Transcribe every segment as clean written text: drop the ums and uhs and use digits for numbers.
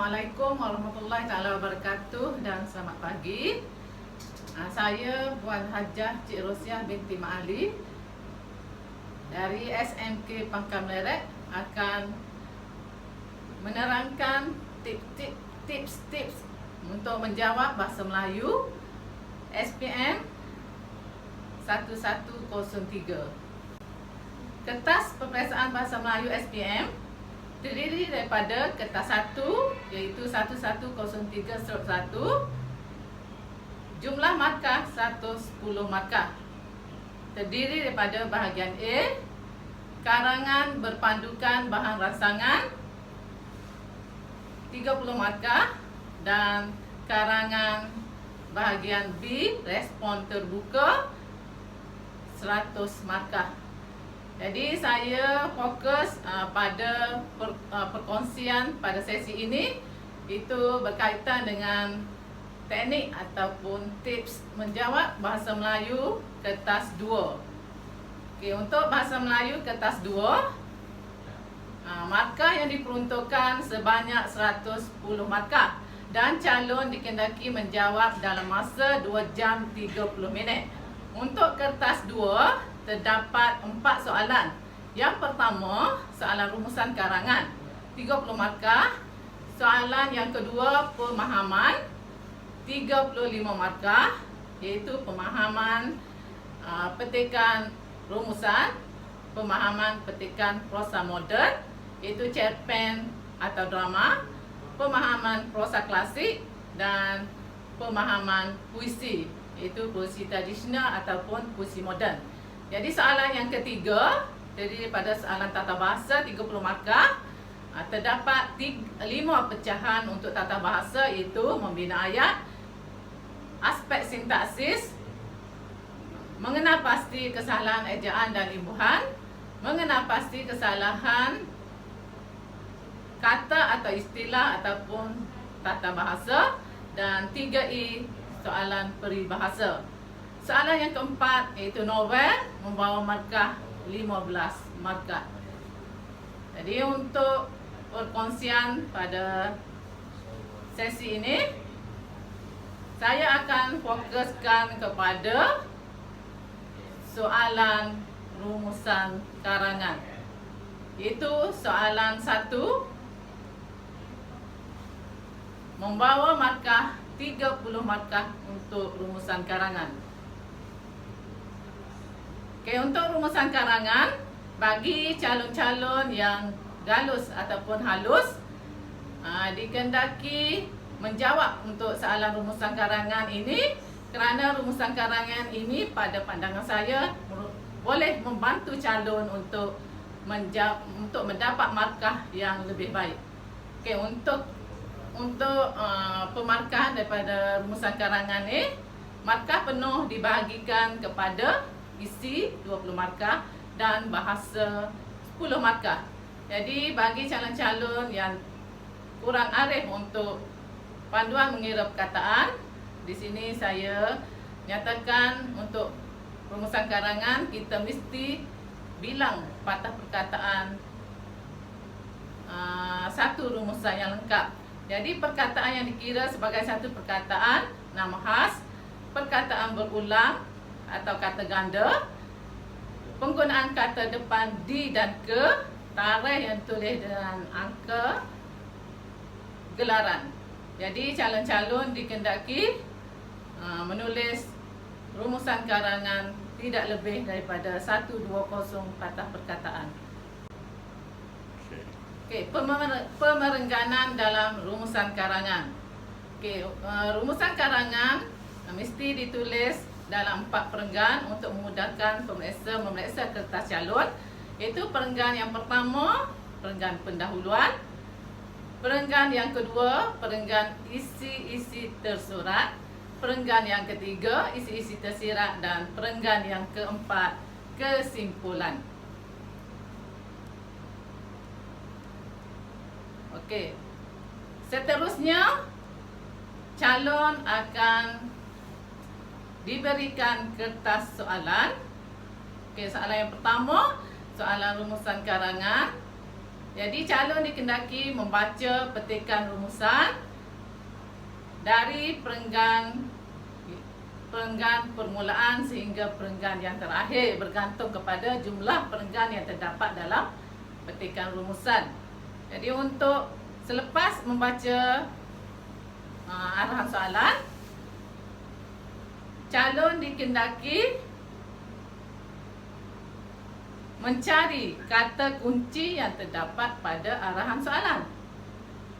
Assalamualaikum warahmatullahi taala wabarakatuh dan selamat pagi. Saya Puan Hajah Cik Rosiah binti Ma'ali dari SMK Pangkal Melerek akan menerangkan tips-tips untuk menjawab bahasa Melayu SPM 1103. Kertas peperiksaan bahasa Melayu SPM terdiri daripada kertas 1 iaitu 1103/1, jumlah markah 110 markah. Terdiri daripada bahagian A, karangan berpandukan bahan rangsangan 30 markah, dan karangan bahagian B, respon terbuka 100 markah. Jadi saya fokus pada perkongsian pada sesi ini itu berkaitan dengan teknik ataupun tips menjawab bahasa Melayu kertas 2. Okey, untuk bahasa Melayu kertas 2, markah yang diperuntukkan sebanyak 110 markah dan calon dikehendaki menjawab dalam masa 2 jam 30 minit. Untuk kertas 2 terdapat 4 soalan. Yang pertama, soalan rumusan karangan 30 markah. Soalan yang kedua, pemahaman 35 markah, iaitu pemahaman petikan rumusan, pemahaman petikan prosa moden, iaitu cerpen atau drama, pemahaman prosa klasik, dan pemahaman puisi, iaitu puisi tradisional ataupun puisi moden. Jadi soalan yang ketiga terdiri daripada soalan tata bahasa 30 markah. Terdapat 5 pecahan untuk tata bahasa, iaitu membina ayat, aspek sintaksis, mengenal pasti kesalahan ejaan dan imbuhan, mengenal pasti kesalahan kata atau istilah ataupun tata bahasa, dan 3I soalan peribahasa. Soalan yang keempat iaitu novel, membawa markah 15 markah. Jadi untuk perkongsian pada sesi ini, saya akan fokuskan kepada soalan rumusan karangan, iaitu soalan 1 membawa markah 30 markah untuk rumusan karangan. Okey, untuk rumusan karangan, bagi calon-calon yang galus ataupun halus, dikehendaki menjawab untuk soalan rumusan karangan ini, kerana rumusan karangan ini pada pandangan saya boleh membantu calon untuk mendapat markah yang lebih baik. Okey, untuk pemarkahan daripada rumusan karangan ini, markah penuh dibahagikan kepada isi 20 markah dan bahasa 10 markah. Jadi bagi calon-calon yang kurang arif untuk panduan mengira perkataan, di sini saya nyatakan untuk rumusan karangan kita mesti bilang patah perkataan satu rumusan yang lengkap. Jadi perkataan yang dikira sebagai satu perkataan, nama khas, perkataan berulang atau kata ganda, penggunaan kata depan di dan ke, tarikh yang tulis dengan angka, gelaran. Jadi calon-calon dikehendaki menulis rumusan karangan tidak lebih daripada 120 patah perkataan. Okey, pemerengganan dalam rumusan karangan. Okey, rumusan karangan mesti ditulis dalam 4 perenggan untuk memudahkan pemeriksa memeriksa kertas calon, iaitu perenggan yang pertama, perenggan pendahuluan, perenggan yang kedua, perenggan isi-isi tersurat, perenggan yang ketiga, isi-isi tersirat, dan perenggan yang keempat, kesimpulan. Okey. Seterusnya, calon akan diberikan kertas soalan. Okey, soalan yang pertama, soalan rumusan karangan. Jadi calon dikendaki membaca petikan rumusan dari perenggan permulaan sehingga perenggan yang terakhir, bergantung kepada jumlah perenggan yang terdapat dalam petikan rumusan. Jadi untuk selepas membaca arahan soalan, calon dikendaki mencari kata kunci yang terdapat pada arahan soalan.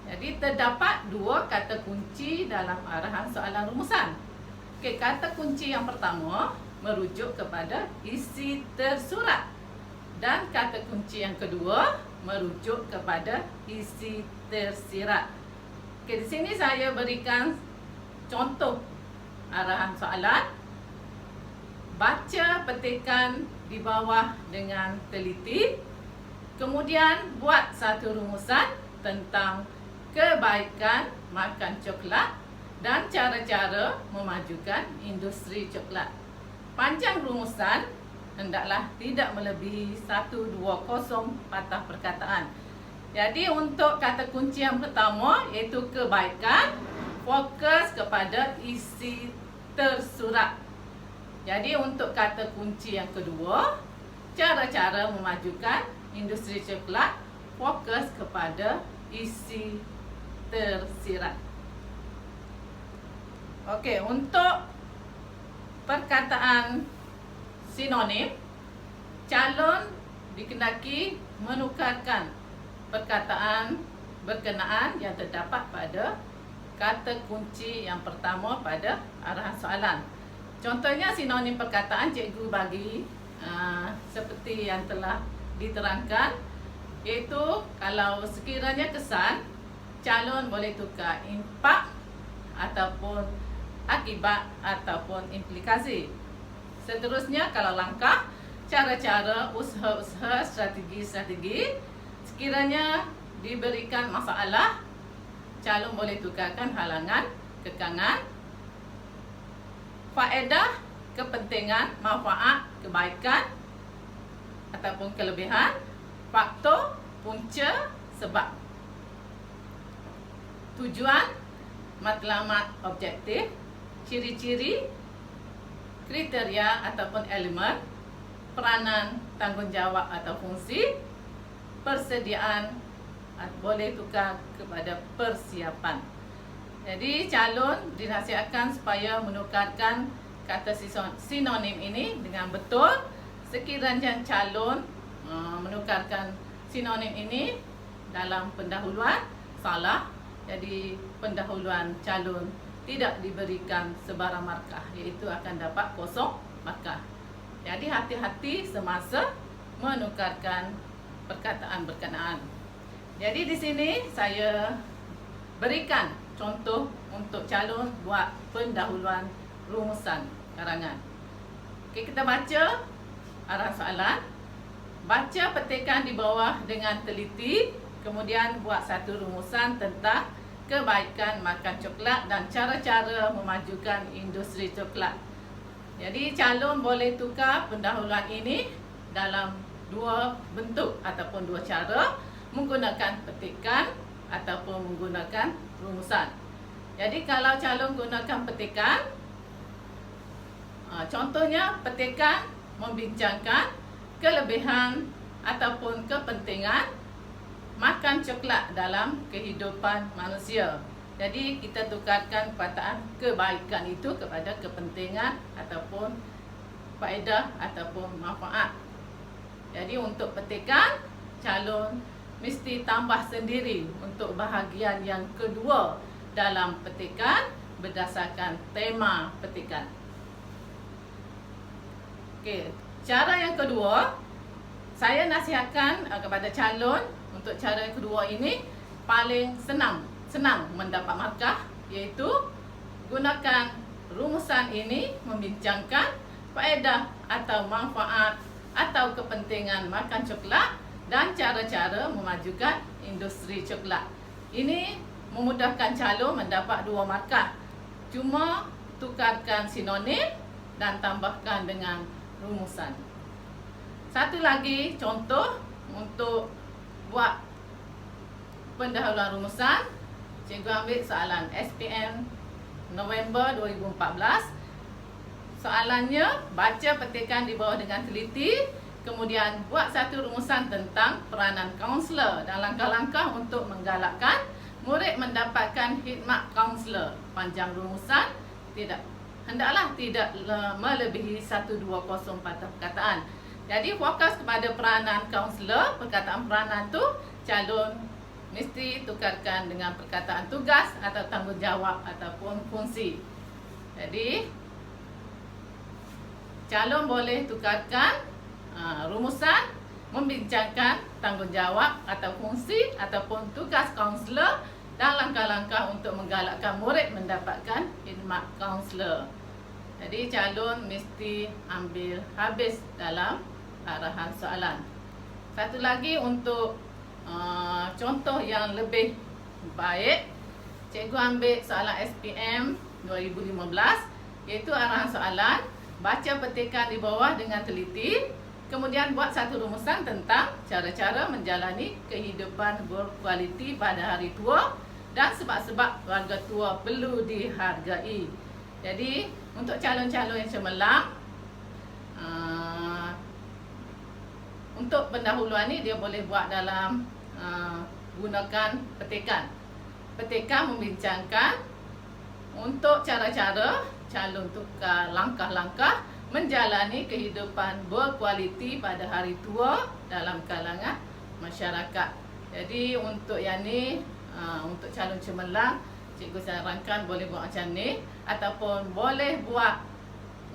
Jadi terdapat dua kata kunci dalam arahan soalan rumusan. Okey, kata kunci yang pertama merujuk kepada isi tersurat, dan kata kunci yang kedua merujuk kepada isi tersirat. Okey, di sini saya berikan contoh arahan soalan. Baca petikan di bawah dengan teliti, kemudian buat satu rumusan tentang kebaikan makan coklat dan cara-cara memajukan industri coklat. Panjang rumusan hendaklah tidak melebihi 120 patah perkataan. Jadi untuk kata kunci yang pertama, iaitu kebaikan, fokus kepada isi tersurat. Jadi untuk kata kunci yang kedua, cara-cara memajukan industri coklat, fokus kepada isi tersirat. Okey, untuk perkataan sinonim, calon dikendaki menukarkan perkataan berkenaan yang terdapat pada kata kunci yang pertama pada arahan soalan. Contohnya sinonim perkataan cikgu bagi seperti yang telah diterangkan, iaitu kalau sekiranya kesan, calon boleh tukar impak ataupun akibat ataupun implikasi. Seterusnya kalau langkah, cara-cara, usaha-usaha, strategi-strategi, sekiranya diberikan masalah, calon boleh tukarkan halangan, kekangan, faedah, kepentingan, manfaat, kebaikan ataupun kelebihan, faktor, punca, sebab. Tujuan, matlamat, objektif, ciri-ciri, kriteria ataupun elemen, peranan, tanggungjawab atau fungsi, persediaan, boleh tukar kepada persiapan. Jadi calon dinasihatkan supaya menukarkan kata sinonim ini dengan betul. Sekiranya calon menukarkan sinonim ini dalam pendahuluan, salah. Jadi pendahuluan calon tidak diberikan sebarang markah, iaitu akan dapat kosong markah. Jadi hati-hati semasa menukarkan perkataan berkenaan. Jadi di sini saya berikan contoh untuk calon buat pendahuluan rumusan karangan. Okey, kita baca arahan soalan. Baca petikan di bawah dengan teliti, kemudian buat satu rumusan tentang kebaikan makan coklat dan cara-cara memajukan industri coklat. Jadi calon boleh tukar pendahuluan ini dalam dua bentuk ataupun dua cara, menggunakan petikan ataupun menggunakan rumusan. Jadi kalau calon gunakan petikan, contohnya petikan membincangkan kelebihan ataupun kepentingan makan coklat dalam kehidupan manusia. Jadi kita tukarkan perkataan kebaikan itu kepada kepentingan ataupun faedah ataupun manfaat. Jadi untuk petikan, calon mesti tambah sendiri untuk bahagian yang kedua dalam petikan berdasarkan tema petikan. Okey, cara yang kedua, saya nasihatkan kepada calon untuk cara yang kedua ini paling senang mendapat markah, iaitu gunakan rumusan ini membincangkan faedah atau manfaat atau kepentingan makan coklat dan cara-cara memajukan industri coklat. Ini memudahkan calon mendapat 2 markah. Cuma tukarkan sinonim dan tambahkan dengan rumusan. Satu lagi contoh untuk buat pendahuluan rumusan. Cikgu ambil soalan SPM November 2014. Soalannya, baca petikan di bawah dengan teliti, kemudian buat satu rumusan tentang peranan kaunselor dan langkah-langkah untuk menggalakkan murid mendapatkan khidmat kaunselor. Panjang rumusan hendaklah tidak melebihi 120 patah perkataan. Jadi fokus kepada peranan kaunselor. Perkataan peranan tu calon mesti tukarkan dengan perkataan tugas atau tanggungjawab ataupun fungsi. Jadi calon boleh tukarkan rumusan membincangkan tanggungjawab atau fungsi ataupun tugas kaunselor dan langkah-langkah untuk menggalakkan murid mendapatkan khidmat kaunselor. Jadi calon mesti ambil habis dalam arahan soalan. Satu lagi untuk contoh yang lebih baik, cikgu ambil soalan SPM 2015, iaitu arahan soalan, baca petikan di bawah dengan teliti, kemudian buat satu rumusan tentang cara-cara menjalani kehidupan berkualiti pada hari tua dan sebab-sebab warga tua perlu dihargai. Jadi untuk calon-calon yang cemerlang, untuk pendahuluan ni dia boleh buat dalam gunakan petikan. Petikan membincangkan untuk cara-cara calon tukar langkah-langkah menjalani kehidupan berkualiti pada hari tua dalam kalangan masyarakat. Jadi untuk yang ni, untuk calon cemerlang, cikgu sarankan boleh buat macam ni, ataupun boleh buat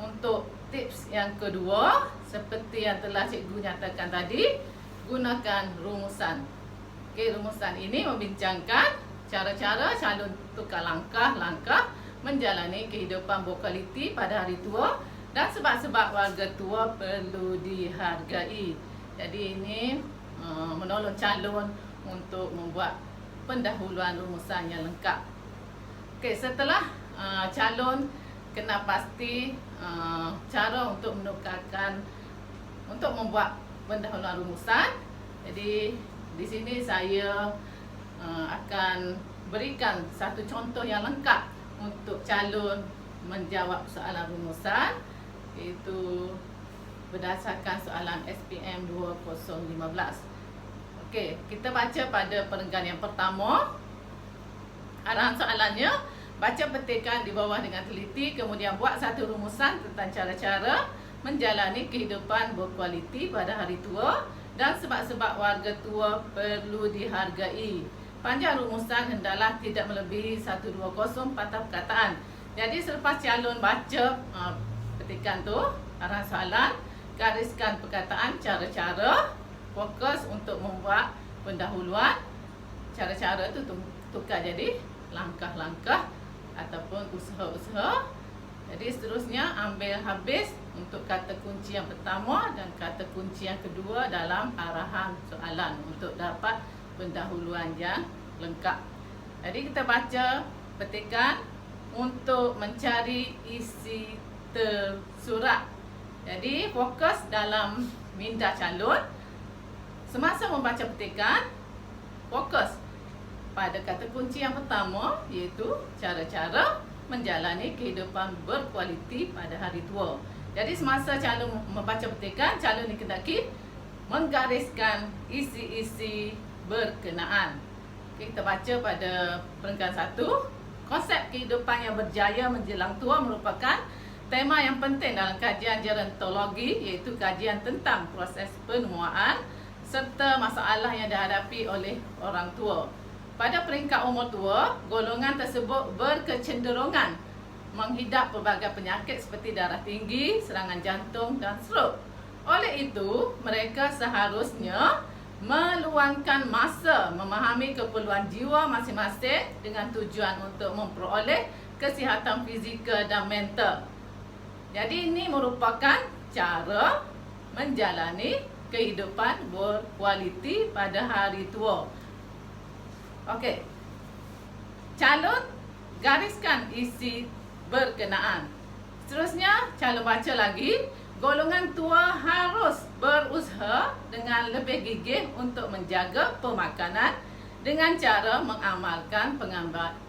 untuk tips yang kedua seperti yang telah cikgu nyatakan tadi, gunakan rumusan. Okey, rumusan ini membincangkan cara-cara calon tukar langkah-langkah menjalani kehidupan berkualiti pada hari tua dan sebab-sebab warga tua perlu dihargai. Jadi ini menolong calon untuk membuat pendahuluan rumusan yang lengkap. Okey, setelah calon kena pasti cara untuk menukarkan, untuk membuat pendahuluan rumusan. Jadi di sini saya akan berikan satu contoh yang lengkap untuk calon menjawab soalan rumusan, iaitu berdasarkan soalan SPM 2015. Okey, kita baca pada perenggan yang pertama. Arahan soalannya, baca petikan di bawah dengan teliti, kemudian buat satu rumusan tentang cara-cara menjalani kehidupan berkualiti pada hari tua dan sebab-sebab warga tua perlu dihargai. Panjang rumusan hendaklah tidak melebihi 120 patah perkataan. Jadi selepas calon baca petikan tu, arahan soalan, gariskan perkataan cara-cara, fokus untuk membuat pendahuluan. Cara-cara tu tukar jadi langkah-langkah ataupun usaha-usaha. Jadi seterusnya ambil habis untuk kata kunci yang pertama dan kata kunci yang kedua dalam arahan soalan untuk dapat pendahuluan yang lengkap. Jadi kita baca petikan untuk mencari isi tersurat. Jadi fokus dalam minda calon. Semasa membaca petikan, fokus pada kata kunci yang pertama, iaitu cara-cara menjalani kehidupan berkualiti pada hari tua. Jadi semasa calon membaca petikan, calon dikendaki menggariskan isi-isi berkenaan. Okay, kita baca pada perenggan 1. Konsep kehidupan yang berjaya menjelang tua merupakan tema yang penting dalam kajian gerontologi, iaitu kajian tentang proses penuaan serta masalah yang dihadapi oleh orang tua. Pada peringkat umur tua, golongan tersebut berkecenderungan menghidap pelbagai penyakit seperti darah tinggi, serangan jantung dan strok. Oleh itu, mereka seharusnya meluangkan masa memahami keperluan jiwa masing-masing dengan tujuan untuk memperoleh kesihatan fizikal dan mental. Jadi ini merupakan cara menjalani kehidupan berkualiti pada hari tua. Okey. Calon gariskan isi berkenaan. Seterusnya, calon baca lagi. Golongan tua harus berusaha dengan lebih gigih untuk menjaga pemakanan dengan cara mengamalkan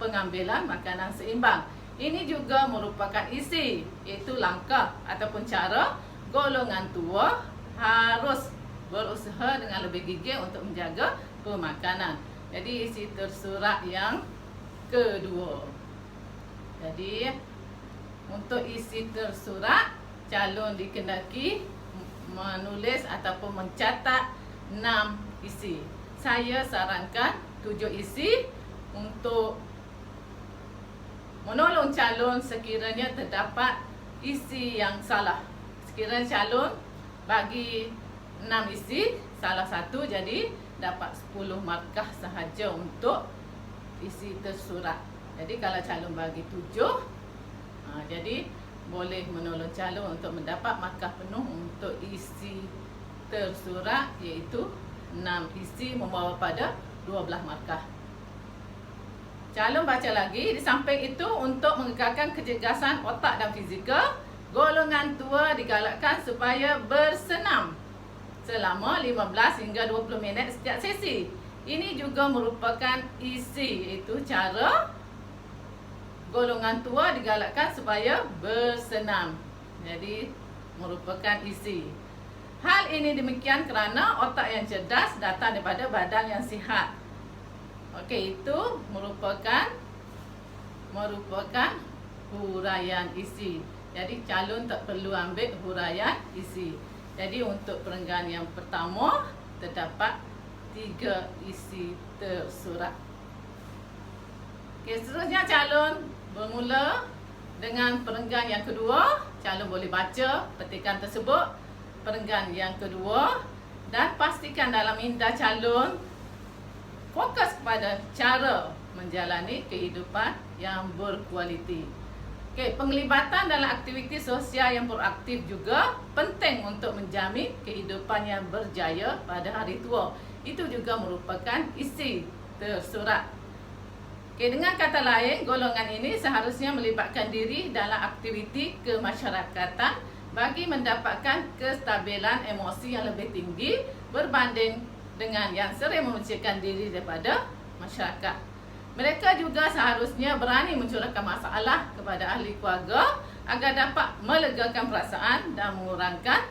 pengambilan makanan seimbang. Ini juga merupakan isi, iaitu langkah ataupun cara golongan tua harus berusaha dengan lebih gigih untuk menjaga pemakanan. Jadi isi tersurat yang kedua. Jadi untuk isi tersurat, calon dikendaki menulis ataupun mencatat 6 isi. Saya sarankan 7 isi untuk menolong calon sekiranya terdapat isi yang salah. Sekiranya calon bagi 6 isi, salah satu, jadi dapat 10 markah sahaja untuk isi tersurat. Jadi kalau calon bagi 7, jadi boleh menolong calon untuk mendapat markah penuh untuk isi tersurat, iaitu 6 isi membawa pada 12 markah. Calon baca lagi, di samping itu untuk mengekalkan kecergasan otak dan fizikal, golongan tua digalakkan supaya bersenam selama 15 hingga 20 minit setiap sesi. Ini juga merupakan isi, iaitu cara golongan tua digalakkan supaya bersenam. Jadi merupakan isi. Hal ini demikian kerana otak yang cerdas datang daripada badan yang sihat. Okey, itu merupakan huraian isi. Jadi calon tak perlu ambil huraian isi. Jadi untuk perenggan yang pertama terdapat 3 isi tersurat. Okey, seterusnya calon bermula dengan perenggan yang kedua. Calon boleh baca petikan tersebut, perenggan yang kedua, dan pastikan dalam minda calon fokus kepada cara menjalani kehidupan yang berkualiti. Okey, penglibatan dalam aktiviti sosial yang proaktif juga penting untuk menjamin kehidupan yang berjaya pada hari tua. Itu juga merupakan isi tersurat. Okey, dengan kata lain, golongan ini seharusnya melibatkan diri dalam aktiviti kemasyarakatan bagi mendapatkan kestabilan emosi yang lebih tinggi berbanding dengan yang sering memuncikkan diri daripada masyarakat. Mereka juga seharusnya berani mencurahkan masalah kepada ahli keluarga agar dapat melegakan perasaan dan mengurangkan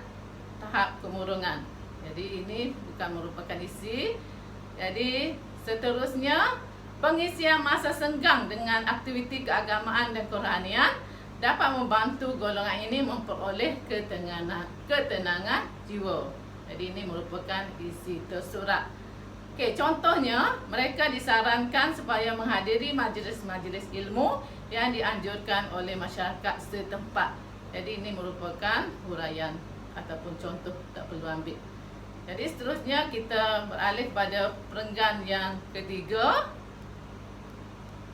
tahap kemurungan. Jadi ini bukan merupakan isi. Jadi seterusnya, pengisian masa senggang dengan aktiviti keagamaan dan kerohanian dapat membantu golongan ini memperoleh ketenangan jiwa. Jadi ini merupakan isi tersurat. Okey, contohnya mereka disarankan supaya menghadiri majlis-majlis ilmu yang dianjurkan oleh masyarakat setempat. Jadi ini merupakan huraian ataupun contoh, tak perlu ambil. Jadi seterusnya kita beralih pada perenggan yang ketiga.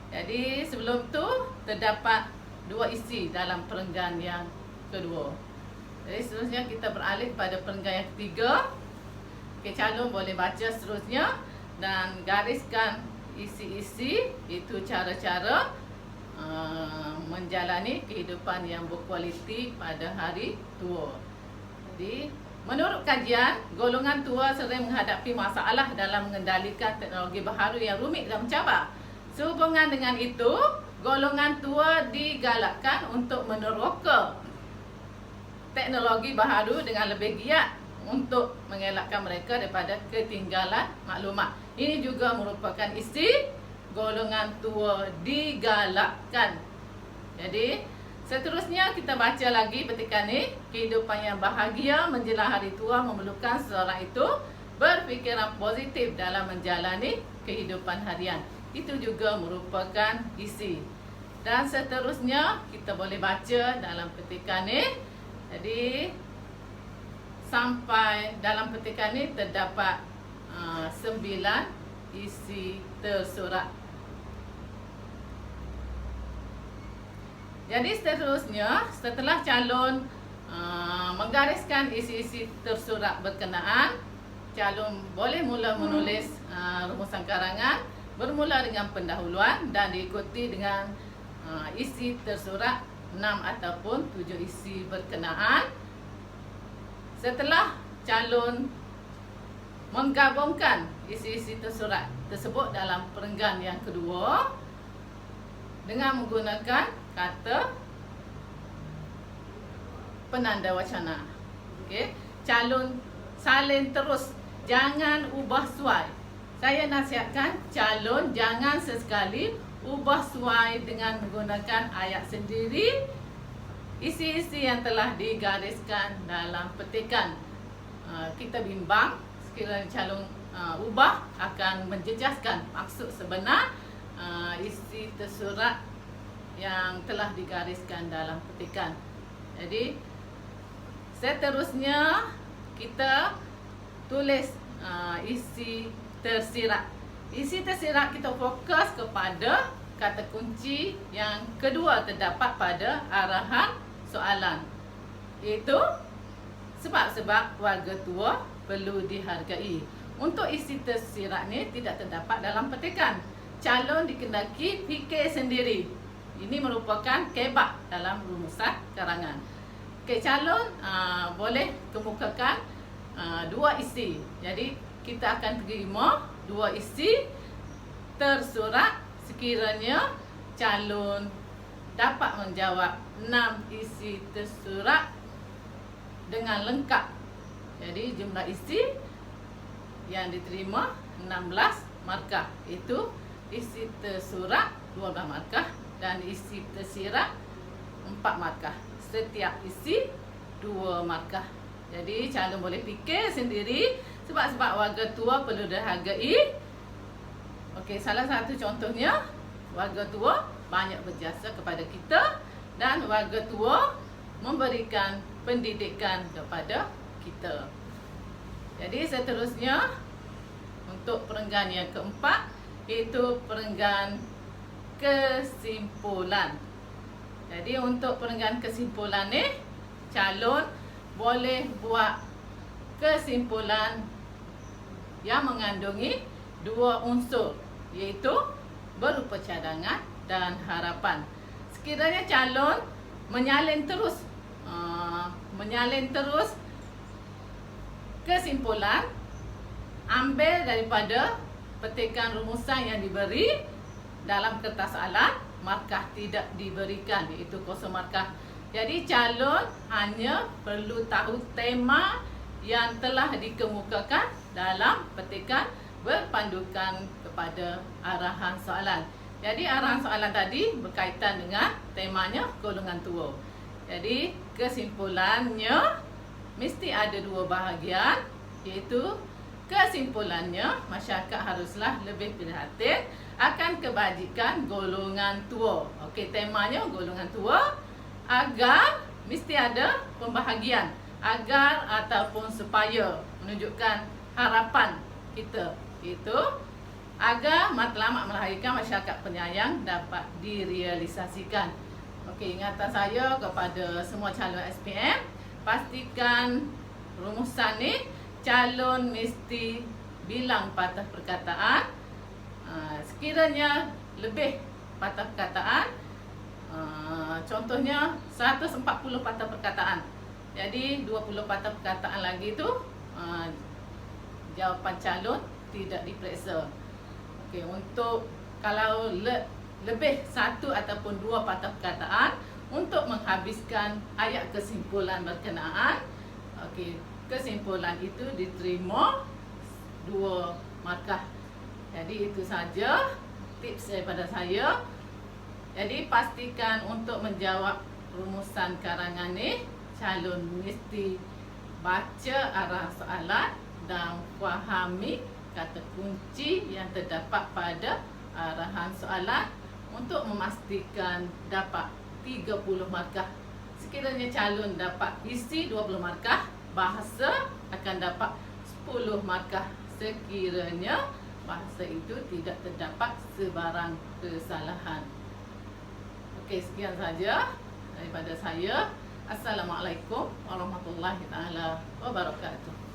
Jadi sebelum tu terdapat 2 isi dalam perenggan yang kedua. Jadi seterusnya kita beralih pada perenggan yang ketiga. Okey, calon boleh baca seterusnya dan gariskan isi-isi, itu cara-cara menjalani kehidupan yang berkualiti pada hari tua. Jadi menurut kajian, golongan tua sering menghadapi masalah dalam mengendalikan teknologi baharu yang rumit dan mencabar. Sehubungan dengan itu, golongan tua digalakkan untuk meneroka teknologi baharu dengan lebih giat untuk mengelakkan mereka daripada ketinggalan maklumat. Ini juga merupakan isi golongan tua digalakkan. Jadi seterusnya kita baca lagi petikan ni. Kehidupan yang bahagia menjelang hari tua memerlukan seseorang itu berfikiran positif dalam menjalani kehidupan harian. Itu juga merupakan isi. Dan seterusnya kita boleh baca dalam petikan ni. Jadi sampai dalam petikan ni terdapat 9 isi tersurat. Jadi seterusnya, setelah calon menggariskan isi-isi tersurat berkenaan, calon boleh mula menulis rumusan karangan bermula dengan pendahuluan dan diikuti dengan isi tersurat 6 ataupun 7 isi berkenaan. Setelah calon menggabungkan isi-isi tersurat tersebut dalam perenggan yang kedua dengan menggunakan kata penanda wacana. Okey, calon salin terus, jangan ubah suai. Saya nasihatkan calon jangan sesekali ubah suai dengan menggunakan ayat sendiri isi-isi yang telah digariskan dalam petikan. Kita bimbang sekiranya calon ubah akan menjejaskan maksud sebenar isi tersurat yang telah digariskan dalam petikan. Jadi seterusnya kita tulis isi tersirat. Isi tersirat kita fokus kepada kata kunci yang kedua terdapat pada arahan soalan, iaitu sebab-sebab warga tua perlu dihargai. Untuk isi tersirat ni tidak terdapat dalam petikan. Calon dikendaki fikir sendiri. Ini merupakan kebak dalam rumusan karangan. Okay, calon boleh kemukakan dua isi. Jadi kita akan terima dua isi tersurat sekiranya calon dapat menjawab 6 isi tersurat dengan lengkap. Jadi jumlah isi yang diterima 16 markah. Itu isi tersurat 12 markah dan isi tersirat 4 markah. Setiap isi 2 markah. Jadi calon boleh fikir sendiri sebab-sebab warga tua perlu dihargai. Okey, salah satu contohnya, warga tua banyak berjasa kepada kita dan warga tua memberikan pendidikan kepada kita. Jadi seterusnya untuk perenggan yang keempat, iaitu perenggan kesimpulan. Jadi untuk perenggan kesimpulan ni, calon boleh buat kesimpulan yang mengandungi dua unsur, iaitu berupa cadangan dan harapan. Sekiranya calon menyalin terus kesimpulan, ambil daripada petikan rumusan yang diberi dalam kertas soalan, markah tidak diberikan, iaitu kosong markah. Jadi calon hanya perlu tahu tema yang telah dikemukakan dalam petikan berpandukan kepada arahan soalan. Jadi arahan soalan tadi berkaitan dengan temanya golongan tua. Jadi kesimpulannya mesti ada dua bahagian, iaitu kesimpulannya masyarakat haruslah lebih prihatin akan kebajikan golongan tua. Okey, temanya golongan tua, agar mesti ada pembahagian agar ataupun supaya menunjukkan harapan kita, itu agar matlamat melahirkan masyarakat penyayang dapat direalisasikan. Okey, ingatan saya kepada semua calon SPM, pastikan rumusan ni calon mesti bilang patah perkataan. Sekiranya lebih patah perkataan, contohnya 140 patah perkataan, jadi 20 patah perkataan lagi tu jawapan calon tidak diperiksa. Okey, untuk kalau lebih 1 ataupun 2 patah perkataan untuk menghabiskan ayat kesimpulan berkenaan, okey, kesimpulan itu diterima 2 markah. Jadi itu saja tips daripada saya. Jadi pastikan untuk menjawab rumusan karangan ni, calon mesti baca arah soalan dan fahami kata kunci yang terdapat pada arahan soalan untuk memastikan dapat 30 markah. Sekiranya calon dapat isi 20 markah, bahasa akan dapat 10 markah sekiranya bahasa itu tidak terdapat sebarang kesalahan. Okey, sekian saja daripada saya. Assalamualaikum warahmatullahi taala wabarakatuh.